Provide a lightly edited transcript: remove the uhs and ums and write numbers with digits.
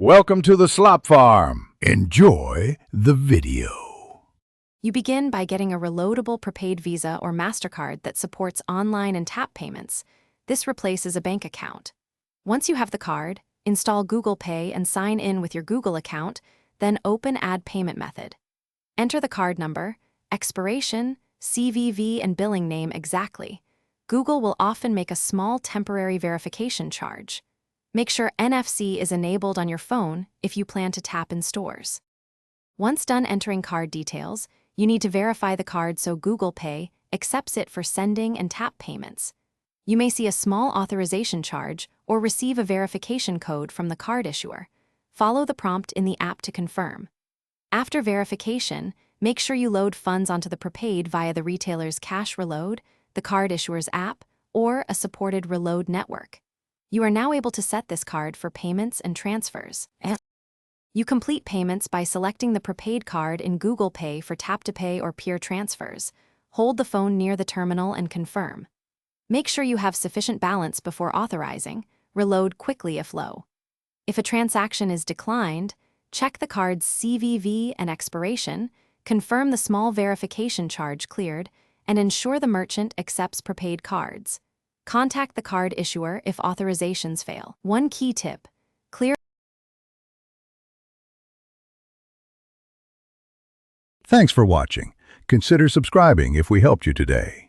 Welcome to the Slop Farm. Enjoy the video. You begin by getting a reloadable prepaid Visa or MasterCard that supports online and tap payments. This replaces a bank account. Once you have the card, install Google Pay and sign in with your Google account, then open Add Payment Method. Enter the card number, expiration, CVV, and billing name exactly. Google will often make a small temporary verification charge. Make sure NFC is enabled on your phone if you plan to tap in stores. Once done entering card details, you need to verify the card so Google Pay accepts it for sending and tap payments. You may see a small authorization charge or receive a verification code from the card issuer. Follow the prompt in the app to confirm. After verification, make sure you load funds onto the prepaid via the retailer's Cash Reload, the card issuer's app, or a supported reload network. You are now able to set this card for payments and transfers. You complete payments by selecting the prepaid card in Google Pay for tap-to-pay or peer transfers. Hold the phone near the terminal and confirm. Make sure you have sufficient balance before authorizing. Reload quickly if low. If a transaction is declined, check the card's CVV and expiration, confirm the small verification charge cleared, and ensure the merchant accepts prepaid cards. Contact the card issuer if authorizations fail. One key tip: clear. Thanks for watching. Consider subscribing if we helped you today.